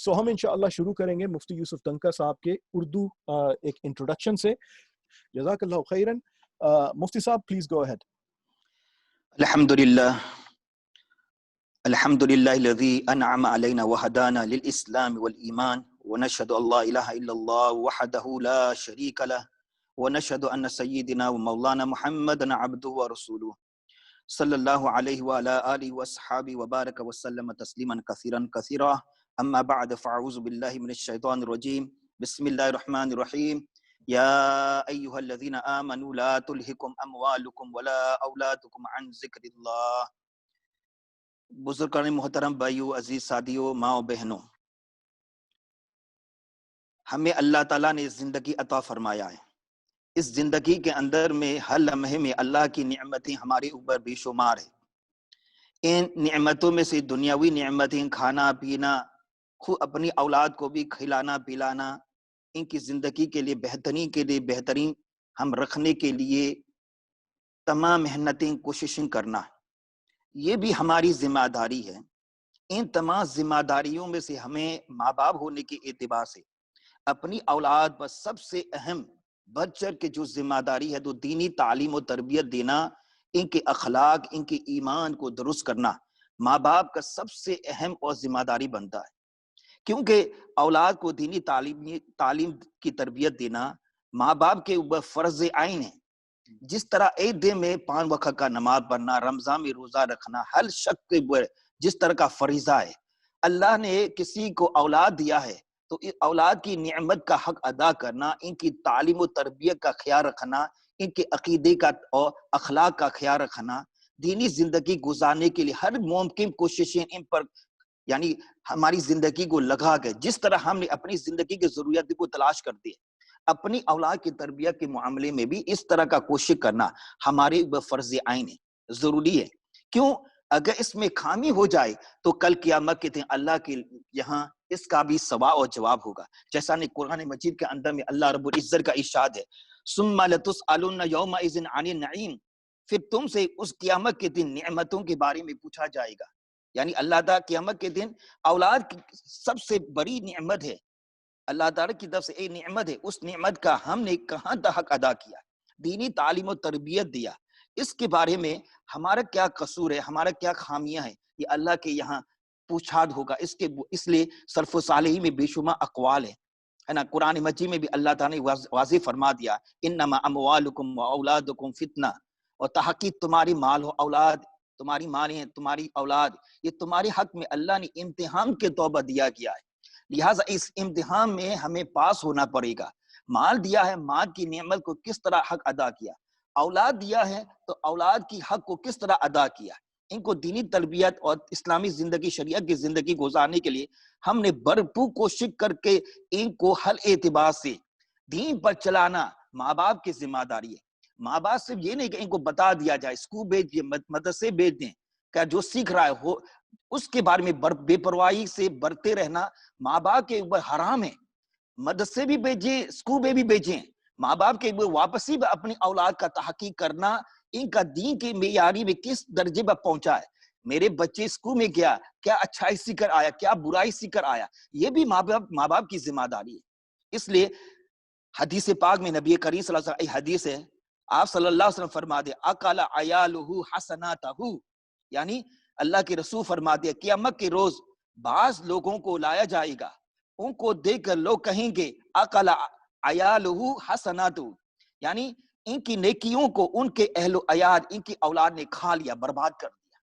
سو ہم انشاءاللہ شروع کریں گے مفتی یوسف تنکا صاحب کے اردو ایک انٹروڈکشن سے. جزاک اللہ خیرن. مفتی صاحب پلیز گو اہیڈ. الحمدللہ الذی انعم علینا وہدانا للاسلام والایمان ونشهد ان لا الہ الا اللہ وحدہ لا شریک لہ ونشهد ان سیدنا ومولانا محمدا عبدہ ورسولہ صلی اللہ علیہ وعلی آلہ واصحابہ وبارک وسلم تسلیما کثیرا کثیرا. اما بعد فاعوذ باللہ من الشیطان الرجیم. بسم اللہ الرحمن الرحیم. یا ایہا الذین آمنوا لا تلہکم اموالکم ولا اولادکم عن ذکر اللہ. بزرگان محترم بھائیو، عزیز ساتھیو، ماں و بہنوں، ہمیں اللہ تعالیٰ نے زندگی عطا فرمایا ہے. اس زندگی کے اندر میں ہر لمحے میں اللہ کی نعمتیں ہمارے اوپر بے شمار ہے. ان نعمتوں میں سے دنیاوی نعمتیں، کھانا پینا، خود اپنی اولاد کو بھی کھلانا پلانا، ان کی زندگی کے لیے بہترین ہم رکھنے کے لیے تمام محنتیں کوششیں کرنا، یہ بھی ہماری ذمہ داری ہے. ان تمام ذمہ داریوں میں سے ہمیں ماں باپ ہونے کے اعتبار سے اپنی اولاد پر سب سے اہم بڑھ چڑھ کے جو ذمہ داری ہے تو دینی تعلیم و تربیت دینا، ان کے اخلاق، ان کے ایمان کو درست کرنا ماں باپ کا سب سے اہم اور ذمہ داری بنتا ہے. کیونکہ اولاد کو دینی تعلیم کی تربیت دینا ماں باپ کے اوپر فرض عین ہے. جس طرح ایک دن میں 5 وقت کا نماز پڑھنا، رمضان میں روزہ رکھنا ہر شخص کے اوپر جس طرح کا فریضہ ہے، اللہ نے کسی کو اولاد دیا ہے تو اس اولاد کی نعمت کا حق ادا کرنا، ان کی تعلیم و تربیت کا خیال رکھنا، ان کے عقیدے کا اور اخلاق کا خیال رکھنا، دینی زندگی گزارنے کے لیے ہر ممکن کوششیں ان پر یعنی ہماری زندگی کو لگا کے، جس طرح ہم نے اپنی زندگی کی ضروریات کو تلاش کرتے ہیں، اپنی اولاد کی تربیت کے معاملے میں بھی اس طرح کا کوشش کرنا ہمارے فرض عین ہے، ضروری ہے. کیوں؟ اگر اس میں خامی ہو جائے تو کل قیامت کے دن اللہ کے یہاں اس کا بھی سوال اور جواب ہوگا. جیسا نے قرآن مجید کے اندر میں اللہ رب العزت کا ارشاد ہے، ثم لتسألن یومئذ عن النعیم، پھر تم سے اس قیامت کے دن نعمتوں کے بارے میں پوچھا جائے گا. یعنی اللہ تعالیٰ قیامت کے دن اولاد سب سے بڑی نعمت ہے، اللہ تعالیٰ کی طرف سے ایک نعمت ہے، اس نعمت کا ہم نے کہاں تک حق ادا کیا، دینی تعلیم و تربیت دیا، اس کے بارے میں ہمارا کیا قصور ہے، ہمارا کیا خامیاں ہیں، یہ اللہ کے یہاں پوچھاد ہوگا. اس لیے سلف و صالحین میں بے شمار اقوال ہے نا. قرآن مجید میں بھی اللہ تعالیٰ نے واضح فرما دیا، انما اموالکم و اولادکم فتنہ، اور تحقیق تمہاری مال و اولاد، تمہاری مالیں، تمہاری اولاد، یہ تمہارے حق میں اللہ نے امتحان کے طور پر دیا گیا ہے. لہٰذا اس امتحان میں ہمیں پاس ہونا پڑے گا. مال دیا ہے، مال کی نعمت کو کس طرح حق ادا کیا، اولاد دیا ہے تو اولاد کی حق کو کس طرح ادا کیا. ان کو دینی تربیت اور اسلامی زندگی، شریعت کی زندگی گزارنے کے لیے ہم نے بھرپور کوشش کر کے ان کو ہر اعتبار سے دین پر چلانا ماں باپ کی ذمہ داری ہے. ماں باپ صرف یہ نہیں کہ ان کو بتا دیا جائے، اسکول بھیج دیں، مدرسے بھیج دیں، کہ جو سیکھ رہا ہے ہو اس کے بارے میں بے پرواہی سے برتے رہنا ماں باپ کے اوپر حرام ہے. مدرسے بھی بھیجیں، اسکول میں بھی بھیجیں، ماں باپ کے اوپر واپسی میں اپنی اولاد کا تحقیق کرنا، ان کا دین کی معیاری میں کس درجے پر پہنچا ہے. میرے بچے اسکول میں گیا، کیا اچھائی سیکھ کر آیا، کیا برائی سیکھ کر آیا، یہ بھی ماں باپ کی ذمہ داری ہے. اس لیے حدیث پاک میں نبی کریم صلی اللہ علیہ وسلم حدیث ہے، آپ صلی اللہ علیہ وسلم فرما دے اکل عیالہ حسناتہ، یعنی اللہ کے رسول فرما دے قیامت کے روز بعض لوگوں کو لایا جائے گا، ان کو دیکھ کر لوگ کہیں گے اکل عیالہ حسناتہ، یعنی ان کی نیکیوں کو ان کے اہل و عیال، ان کی اولاد نے کھا لیا، برباد کر دیا.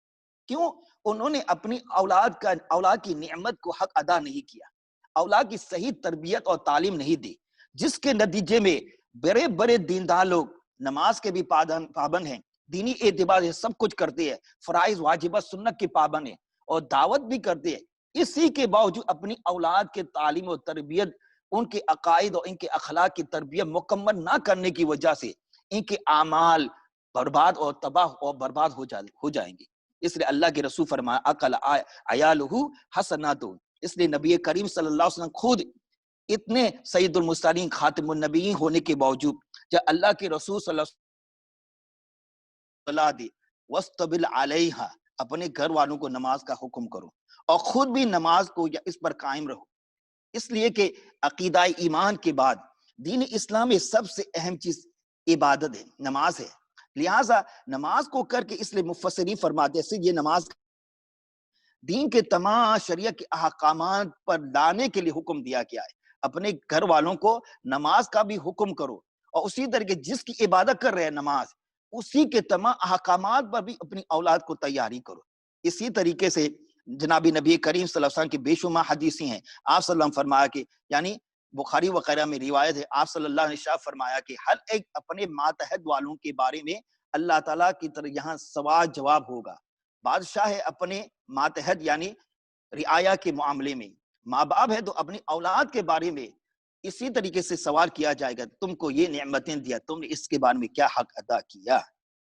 کیوں؟ انہوں نے اپنی اولاد کی نعمت کو حق ادا نہیں کیا، اولاد کی صحیح تربیت اور تعلیم نہیں دی، جس کے نتیجے میں بڑے بڑے دیندار لوگ نماز کے بھی پابند ہیں، دینی اعتبار سے سب کچھ کرتے ہیں، فرائض واجبات سنت کے پابند ہیں اور دعوت بھی کرتے ہیں. اسی کے باوجود اپنی اولاد کے تعلیم و تربیت، ان کے عقائد اور ان کے اخلاق کی تربیت مکمل نہ کرنے کی وجہ سے ان کے اعمال برباد اور تباہ اور برباد ہو جائیں گے. اس لیے اللہ کے رسول فرمایا اکل عیالہ حسنات. اس لیے نبی کریم صلی اللہ علیہ وسلم خود اتنے سید المرسلین خاتم النبیین ہونے کے باوجود جب اللہ کے رسول صلی اللہ علیہ وسلم صلاح دی وَاسْتَبِلْ عَلَيْهَا، اپنے گھر والوں کو نماز کا حکم کرو اور خود بھی نماز کو اس پر قائم رہو. اس لیے کہ عقیدہ ایمان کے بعد دین اسلام میں سب سے اہم چیز عبادت ہے، نماز ہے. لہٰذا نماز کو کر کے اس لیے مفسرین فرماتے ہیں یہ نماز دین کے تمام شریعت کے احکامات پر لانے کے لیے حکم دیا گیا ہے. اپنے گھر والوں کو نماز کا بھی حکم کرو، اور اسی طریقے جس کی عبادت کر رہے ہیں نماز، اسی کے تمام احکامات پر بھی اپنی اولاد کو تیاری کرو. اسی طریقے سے جناب نبی کریم صلی اللہ علیہ وسلم کی بے شمار حدیثیں ہیں. آپ صلی اللہ علیہ وسلم فرمایا کہ یعنی بخاری وغیرہ میں روایت ہے، آپ صلی اللہ علیہ وسلم نے ارشاد فرمایا کہ ہر ایک اپنے ماتحت والوں کے بارے میں اللہ تعالیٰ کی طرف یہاں سوال جواب ہوگا. بادشاہ ہے اپنے ماتحت یعنی رعایا کے معاملے میں، ماں باپ ہے تو اپنی اولاد کے بارے میں اسی طریقے سے سوال کیا جائے گا، تم کو یہ نعمتیں دیا، تم نے اس کے بارے میں کیا حق ادا کیا.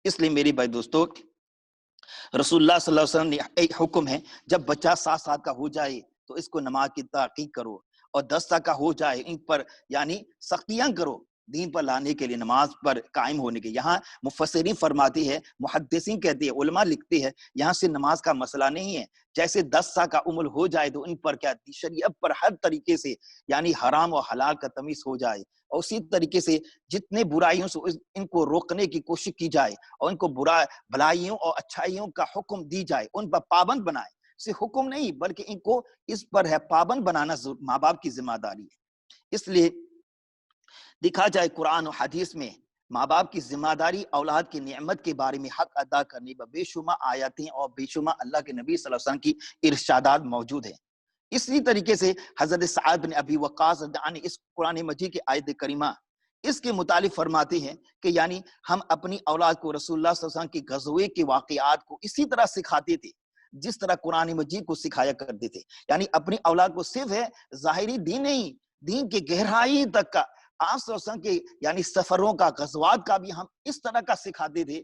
اس لیے میری بھائی دوستو، رسول اللہ صلی اللہ علیہ وسلم نے ایک حکم ہے، جب بچہ 7 سال کا ہو جائے تو اس کو نماز کی تحقیق کرو، اور 10 سال کا ہو جائے ان پر یعنی سختیاں کرو دین پر لانے کے لیے، نماز پر قائم ہونے کے. یہاں مفسرین فرماتی ہے، محدثین کہتے ہیں، علماء لکھتے ہیں، یہاں سے نماز کا مسئلہ نہیں ہے. جیسے 10 سال کا عمر ہو جائے تو ان پر کیا شریعت پر ہر طریقے سے یعنی حرام اور حلال کا تمیز ہو جائے، اور اسی طریقے سے جتنے برائیوں سے ان کو روکنے کی کوشش کی جائے، اور ان کو بھلائیوں اور اچھائیوں کا حکم دی جائے، ان پر پابند بنائے. صرف حکم نہیں بلکہ ان کو اس پر ہے پابند بنانا ماں باپ کی ذمہ داری ہے. اس لیے دیکھا جائے قرآن و حدیث میں ماں باپ کی ذمہ داری، اولاد کی نعمت کے بارے میں حق ادا کرنے پر بے شمار آیاتیں اور بے شمار اللہ کے نبی صلی اللہ علیہ وسلم کی ارشادات موجود ہیں. اسی طریقے سے حضرت سعد بن ابی وقاص نے اس قرآن مجید کی آیت کریمہ اس کے متعلق فرماتے ہیں کہ یعنی ہم اپنی اولاد کو رسول اللہ صلی اللہ علیہ وسلم کی غزوے کے واقعات کو اسی طرح سکھاتے تھے جس طرح قرآن مجید کو سکھایا کرتے تھے. یعنی اپنی اولاد کو صرف ہے ظاہری دین نہیں، دین کے گہرائی تک کا، آپ صلی اللہ علیہ وسلم کے یعنی سفروں کا، غزوات کا بھی ہم اس طرح کا سکھاتے تھے.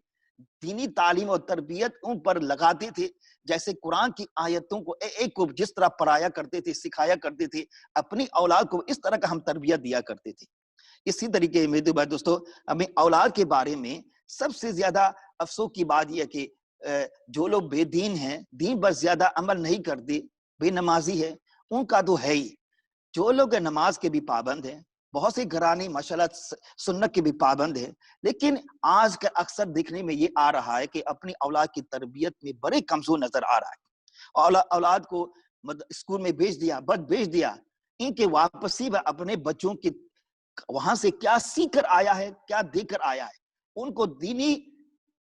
دینی تعلیم اور تربیت ان پر لگاتے تھے جیسے قرآن کی آیتوں کو ایک کو جس طرح پڑھایا کرتے تھے، سکھایا کرتے تھے، اپنی اولاد کو اس طرح کا ہم تربیت دیا کرتے تھے. اسی طریقے میرے بھائی دوستو، ہمیں اولاد کے بارے میں سب سے زیادہ افسوس کی بات یہ ہے کہ جو لوگ بے دین ہیں، دین پر زیادہ عمل نہیں کرتے، بے نمازی ہے، ان کا تو ہے ہی. جو لوگ نماز کے بھی پابند ہیں، بہت سے گھرانے ماشاءاللہ سنت کے بھی پابند ہیں، لیکن آج کا اکثر دیکھنے میں یہ آ رہا ہے کہ اپنی اولاد کی تربیت میں بڑے کمزور نظر آ رہا ہے. اولاد کو اسکول میں بھیج دیا، بس بھیج دیا، ان کے واپسی میں اپنے بچوں کی وہاں سے کیا سیکھ کر آیا ہے، کیا دیکھ کر آیا ہے، ان کو دینی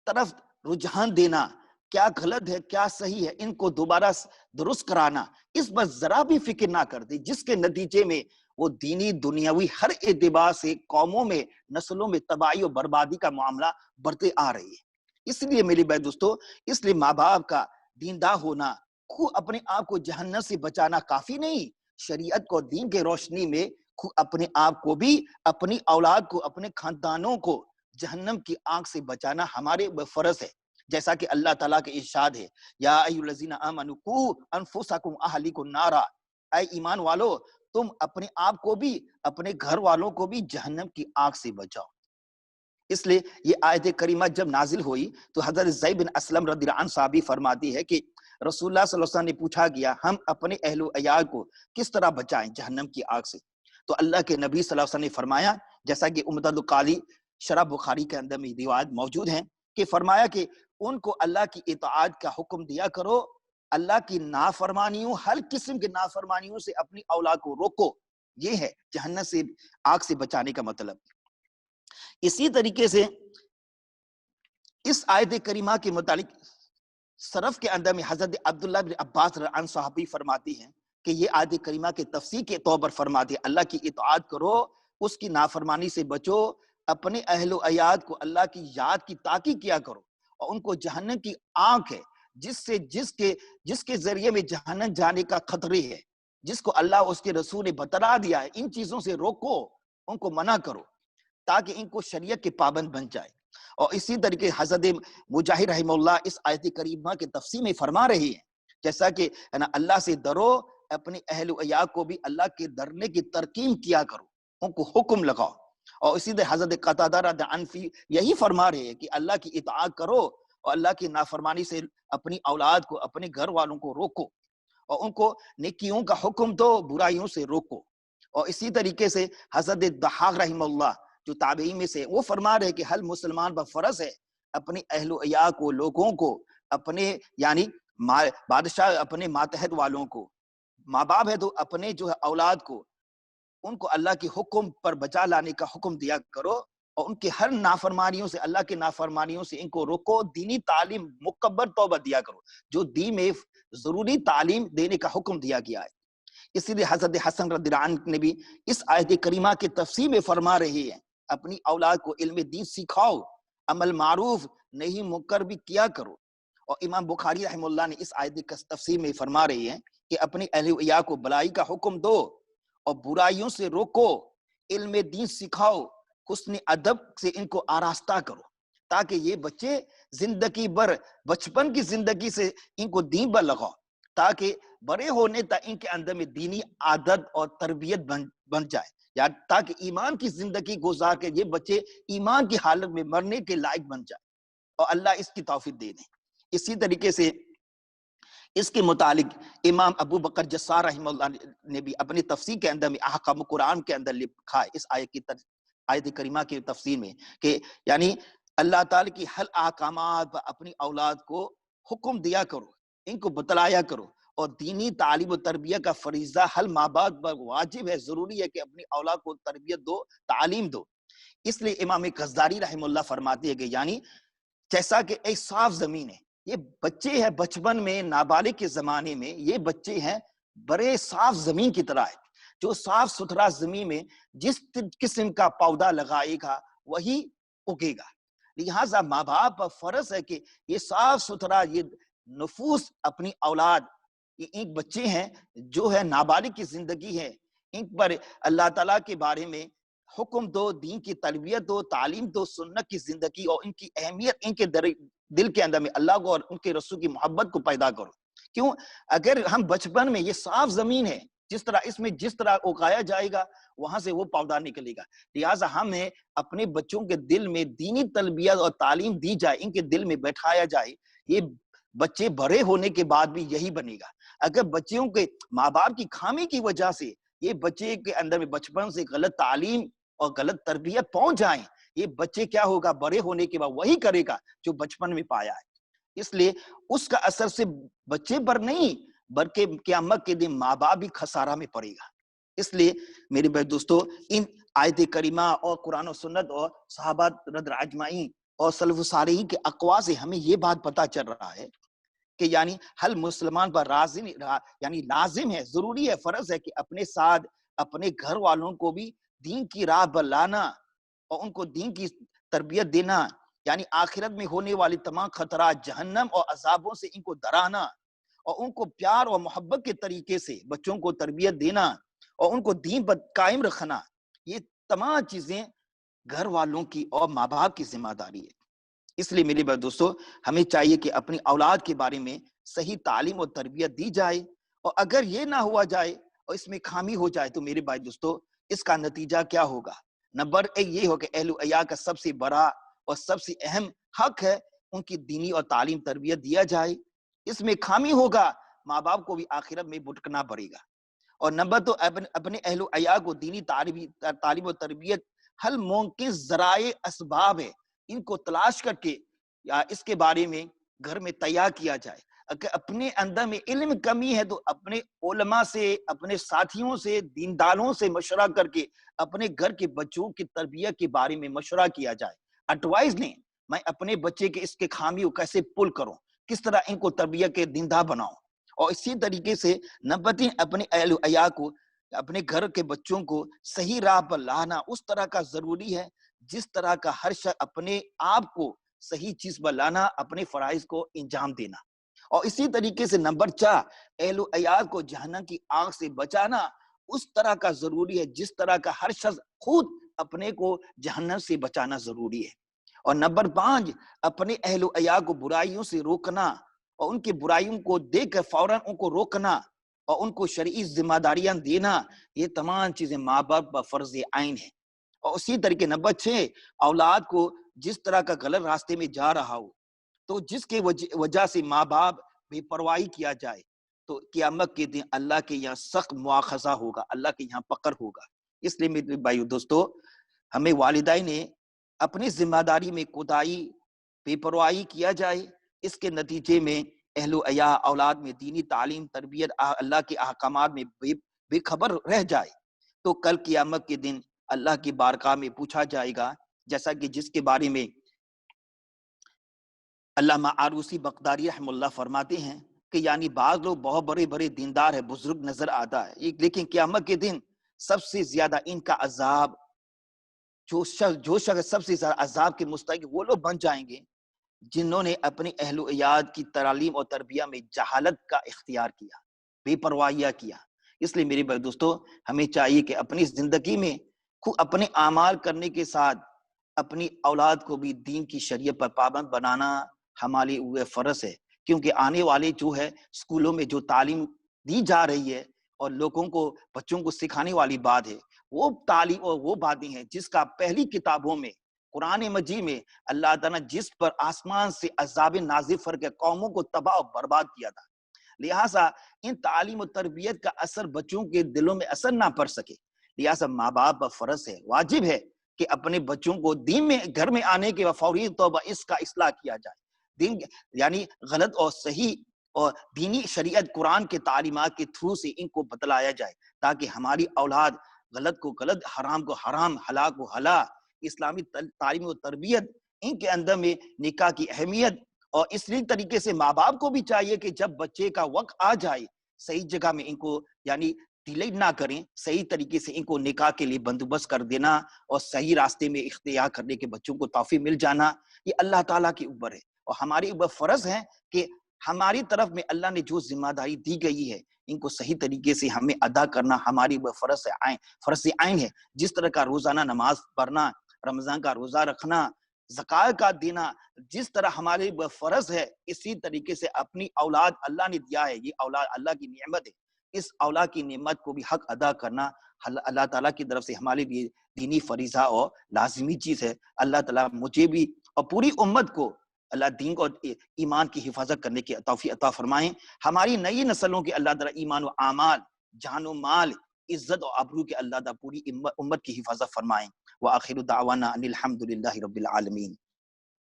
طرف رجحان دینا، کیا غلط ہے کیا صحیح ہے، ان کو دوبارہ درست کرانا، اس پر ذرا بھی فکر نہ کرتی، جس کے نتیجے میں وہ دینی دنیاوی ہر اعتبار سے قوموں میں، نسلوں میں تباہی اور بربادی کا معاملہ بڑھتے آ رہی ہے. اس لیے میری بھائی دوستو، اس لیے ماں باپ کا دیندار ہونا، خود اپنے آپ کو جہنم سے بچانا کافی نہیں، شریعت کو دین کے روشنی میں اپنے آپ کو بھی، اپنی اولاد کو، اپنے خاندانوں کو جہنم کی آگ سے بچانا ہمارے فرض ہے. جیسا کہ اللہ تعالیٰ کے ارشاد ہے، یا ایھا الذین آمنوا قوا انفسکم واہلیکم نارا، اے ایمان والو تم اپنے آپ کو بھی، اپنے گھر والوں کو بھی جہنم کی آگ سے بچاؤ. اس لیے یہ آیت کریمہ جب نازل ہوئی تو حضرت زید بن اسلم رضی اللہ عنہ صحابی فرماتی ہے کہ رسول اللہ صلی اللہ علیہ وسلم نے پوچھا گیا ہم اپنے اہل و عیال کو کس طرح بچائیں جہنم کی آگ سے. تو اللہ کے نبی صلی اللہ علیہ وسلم نے فرمایا، جیسا کہ عمدۃ القاری شرح بخاری کے اندر میں روایت موجود ہیں، کہ فرمایا کہ ان کو اللہ کی اطاعت کا حکم دیا کرو، اللہ کی نافرمانیوں، ہر قسم کی نافرمانیوں سے اپنی اولاد کو روکو. یہ ہے جہنم سے، آگ سے بچانے کا مطلب. اسی طریقے سے اس آیت کریمہ کے متعلق صرف کے اندر میں حضرت عبداللہ بن عباس رضی اللہ عنہ صحابی فرماتی ہیں کہ یہ آیت کریمہ کے تفسیر کے طور پر فرماتی ہے اللہ کی اطاعت کرو، اس کی نافرمانی سے بچو، اپنے اہل و عیال کو اللہ کی یاد کی تاکید کیا کرو، اور ان کو جہنم کی آنکھ ہے جس کے ذریعے میں جہنم جانے کا خطرے ہے، جس کو اللہ اس کے رسول نے بتلا دیا ہے، ان چیزوں سے روکو، ان کو منع کرو تاکہ ان کو شریعت کے پابند بن جائے. اور اسی طریقے حضرت مجاہد رحمہ اللہ اس آیت کریمہ کے تفسیر میں فرما رہی ہیں، جیسا کہ اللہ سے ڈرو، اپنے اہل و عیال کو بھی اللہ کے ڈرنے کی ترکیب کیا کرو، ان کو حکم لگاؤ. اور اسی طرح حضرت قتادہ رضی اللہ عنہ یہی فرما رہے ہیں کہ اللہ کی اطاعت کرو اور اللہ کی نافرمانی سے اپنی اولاد کو، اپنے گھر والوں کو روکو. اور ان کو نیکیوں کا حکم دو، برائیوں سے روکو۔ اور اسی طریقے سے حضرت ضحاک رحمہ اللہ جو تابعین میں سے، وہ فرما رہے کہ ہر مسلمان پر فرض ہے اپنی اہل و عیال کو، لوگوں کو، اپنے یعنی بادشاہ، اپنے ماتحت والوں کو، ماں باپ ہے تو اپنے جو ہے اولاد کو، ان کو اللہ کے حکم پر بچا لانے کا حکم دیا کرو، اور ان کے ہر نافرمانیوں سے، اللہ کے نافرمانیوں سے ان کو روکو، دینی تعلیم مکبر توبہ دیا کرو، جو دین میں ضروری تعلیم دینے کا حکم دیا گیا ہے۔ اسی لیے حضرت حسن رضی اللہ عنہ نے بھی اس آیت کریمہ کی تفسیر میں فرما رہے ہیں اپنی اولاد کو علم دین سکھاؤ، عمل معروف نہیں منکر بھی کیا کرو۔ اور امام بخاری رحمہ اللہ نے اس آیت کی تفسیر میں فرما رہے ہیں کہ اپنی اہل و عیال کو بلائی کا حکم دو اور برائیوں سے روکو، علم دین سکھاؤ، حسن ادب سے ان کو آراستہ کرو، تاکہ یہ بچے زندگی بھر، بچپن کی زندگی سے ان کو دین پر لگاؤ، تاکہ بڑے ہونے تک ان کے اندر میں دینی عادت اور تربیت بن جائے، یا تاکہ ایمان کی زندگی گزار کے یہ بچے ایمان کی حالت میں مرنے کے لائق بن جائے، اور اللہ اس کی توفیق دے دیں۔ اسی طریقے سے اس کے متعلق امام ابو بکر جسار رحمہ اللہ نے بھی اپنی تفسیر کے اندر میں احکام قرآن کے اندر لکھا ہے اس آیت کریمہ کی تفسیر میں کہ یعنی اللہ تعالیٰ کی ہر احکامات پر اپنی اولاد کو حکم دیا کرو، ان کو بتلایا کرو، اور دینی تعلیم و تربیت کا فریضہ ہر ماں باپ پر واجب ہے، ضروری ہے کہ اپنی اولاد کو تربیت دو، تعلیم دو۔ اس لیے امام غزالی رحمہ اللہ فرماتے ہیں کہ یعنی جیسا کہ ایک صاف زمین ہے، یہ بچے ہیں بچپن میں، نابالغ کے زمانے میں یہ بچے ہیں بڑے صاف زمین کی طرح ہے، جو صاف ستھرا زمین میں جس قسم کا پودا لگائے گا وہی اگے گا۔ لہٰذا ماں باپ پر فرض ہے کہ یہ صاف ستھرا یہ نفوس اپنی اولاد، یہ ایک بچے ہیں جو ہے نابالغ کی زندگی ہے، ان پر اللہ تعالیٰ کے بارے میں حکم دو، دین کی تربیت دو، تعلیم دو، سنت کی زندگی اور ان کی اہمیت ان کے دل کے اندر میں اللہ کو اور ان کے رسول کی محبت کو پیدا کرو۔ کیوں؟ اگر ہم بچپن میں، یہ صاف زمین ہے، جس طرح اس میں جس طرح اگایا جائے گا وہاں سے وہ پودا نکلے گا، لہٰذا ہمیں اپنے بچوں کے دل میں دینی تربیت اور تعلیم دی جائے، ان کے دل میں بیٹھایا جائے، یہ بچے بڑے ہونے کے بعد بھی یہی بنے گا۔ اگر بچوں کے ماں باپ کی خامی کی وجہ سے یہ بچے کے اندر میں بچپن سے غلط تعلیم اور غلط تربیت پہنچ جائیں، یہ بچے کیا ہوگا، بڑے ہونے کے بعد وہی کرے گا جو بچپن میں پایا ہے۔ اس لیے اس کا اثر سے بچے پر نہیں بلکہ قیامت کے دن ماں باپ بھی خسارہ میں پڑے گا۔ اس لیے میرے بھائی دوستو، ان آیت کریمہ اور قرآن و سنت اور صحابہ رضی اللہ اجمعین اور سلف صالحین کے اقوال سے ہمیں یہ بات پتہ چل رہا ہے کہ یعنی ہر مسلمان پر لازم ہے، ضروری ہے، فرض ہے کہ اپنے ساتھ اپنے گھر والوں کو بھی دین کی راہ پر لانا اور ان کو دین کی تربیت دینا، یعنی آخرت میں ہونے والی تمام خطرات، جہنم اور عذابوں سے ان کو ڈرانا، اور ان کو پیار اور محبت کے طریقے سے بچوں کو تربیت دینا اور ان کو دین پر قائم رکھنا، یہ تمام چیزیں گھر والوں کی اور ماں باپ کی ذمہ داری ہے۔ اس لیے میرے بھائی دوستو، ہمیں چاہیے کہ اپنی اولاد کے بارے میں صحیح تعلیم اور تربیت دی جائے، اور اگر یہ نہ ہوا جائے اور اس میں خامی ہو جائے تو میرے بھائی دوستو اس کا نتیجہ کیا ہوگا؟ نمبر ایک یہ ہو کہ اہل و عیال کا سب سے بڑا اور سب سے اہم حق ہے ان کی دینی اور تعلیم تربیت دیا جائے، اس میں خامی ہوگا ماں باپ کو بھی آخرت میں بھٹکنا پڑے گا۔ اور نمبر دو، اپنے اہل و عیال کو دینی تعلیم و تربیت ہر ممکن ذرائع اسباب ہے، ان کو تلاش کر کے یا اس کے بارے میں گھر میں تیار کیا جائے۔ اگر اپنے اندر میں علم کمی ہے تو اپنے علماء سے، اپنے ساتھیوں سے، دینداروں سے مشورہ کر کے اپنے گھر کے بچوں کی تربیت کے بارے میں مشورہ کیا جائے، ایڈوائز لیں، میں اپنے بچے کے اس کے خامی کو کیسے پل کروں، کس طرح ان کو تربیت کے دیندار بناؤں۔ اور اسی طریقے سے نمبر 3، اپنے اہل و عیال کو، اپنے گھر کے بچوں کو صحیح راہ پر لانا اس طرح کا ضروری ہے جس طرح کا ہر شخص اپنے آپ کو صحیح چیز پر لانا، اپنے فرائض کو انجام دینا۔ اور اسی طریقے سے نمبر 4، اہل و عیال کو جہنم کی آگ سے بچانا اس طرح کا ضروری ہے جس طرح کا ہر شخص خود اپنے کو جہنم سے بچانا ضروری ہے۔ اور نمبر 5، اپنے اہل و عیال کو برائیوں سے روکنا اور ان کی برائیوں کو دیکھ کر فوراً ان کو روکنا اور ان کو شرعی ذمہ داریاں دینا، یہ تمام چیزیں ماں باپ پر فرض عین ہے۔ اور اسی طریقے نمبر 6، اولاد کو جس طرح کا غلط راستے میں جا رہا ہو تو جس کی وجہ سے ماں باپ بے پرواہی کیا جائے تو قیامت کے دن اللہ کے یہاں سخت مواخذہ ہوگا، اللہ کے یہاں پکڑ ہوگا۔ اس لیے میرے بھائیو دوستو، ہمیں والدین نے اپنی ذمہ داری میں کوتاہی بے پرواہی کیا جائے، اس کے نتیجے میں اہل و عیال اولاد میں دینی تعلیم تربیت اللہ کے احکامات میں بے خبر رہ جائے تو کل قیامت کے دن اللہ کی بارگاہ میں پوچھا جائے گا، جیسا کہ جس کے بارے میں علامہ عروسی بغدادی رحم اللہ فرماتے ہیں کہ یعنی بعض لوگ بہت بڑے بڑے دیندار ہے، بزرگ نظر آتا ہے، لیکن قیامت کے دن سب سے زیادہ ان کا عذاب جو شخص سب سے زیادہ عذاب کے مستحق وہ لوگ بن جائیں گے جنہوں نے اپنی اہل و عیال کی تعلیم اور تربیہ میں جہالت کا اختیار کیا، بے پرواہیہ کیا۔ اس لیے میرے بھائی دوستو، ہمیں چاہیے کہ اپنی زندگی میں اپنے اعمال کرنے کے ساتھ اپنی اولاد کو بھی دین کی شریعت پر پابند بنانا ہمارے اوپر فرض ہے، کیونکہ آنے والے جو ہے اسکولوں میں جو تعلیم دی جا رہی ہے اور لوگوں کو بچوں کو سکھانے والی بات ہے، وہ تعلیم اور وہ باتیں ہیں جس کا پہلی کتابوں میں قرآن مجید میں اللہ تعالیٰ جس پر آسمان سے عذاب نازل کر کے قوموں کو تباہ و برباد کیا تھا، لہٰذا ان تعلیم و تربیت کا اثر بچوں کے دلوں میں اثر نہ پڑ سکے، لہٰذا ماں باپ پر فرض ہے، واجب ہے کہ اپنے بچوں کو دین میں گھر میں آنے کے فوری توبہ اس کا اصلاح کیا جائے، دین یعنی غلط اور صحیح اور دینی شریعت قرآن کے تعلیمات کے تھرو سے ان کو بتلایا جائے تاکہ ہماری اولاد غلط کو غلط، حرام کو حرام، حلال کو حلال، اسلامی تعلیم و تربیت ان کے اندر میں نکاح کی اہمیت، اور اس طریقے سے ماں باپ کو بھی چاہیے کہ جب بچے کا وقت آ جائے صحیح جگہ میں ان کو یعنی ڈیلے نہ کریں، صحیح طریقے سے ان کو نکاح کے لیے بندوبست کر دینا اور صحیح راستے میں اختیار کرنے کے بچوں کو توفیق مل جانا، یہ اللہ تعالیٰ کے اوپر ہے اور ہماری اوپر فرض ہے کہ ہماری طرف میں اللہ نے جو ذمہ داری دی گئی ہے ان کو صحیح طریقے سے ہمیں ادا کرنا ہماری فرض عین ہے، جس طرح کا روزانہ نماز پڑھنا، رمضان کا روزہ رکھنا، زکوٰۃ کا دینا جس طرح ہمارے فرض ہے، اسی طریقے سے اپنی اولاد اللہ نے دیا ہے، یہ اولاد اللہ کی نعمت ہے، اس اولاد کی نعمت کو بھی حق ادا کرنا اللہ تعالیٰ کی طرف سے ہمارے لیے دینی فریضہ اور لازمی چیز ہے۔ اللہ تعالیٰ مجھے بھی اور پوری امت کو اللہ دین کو ایمان کی حفاظت کرنے کی توفیق عطا فرمائیں، ہماری نئی نسلوں کے اللہ تعالیٰ ایمان و اعمال، جان و مال، عزت و آبرو کے اللہ تعالیٰ پوری امت کی حفاظت فرمائیں۔ وآخر دعوانا ان الحمد للہ رب العالمین۔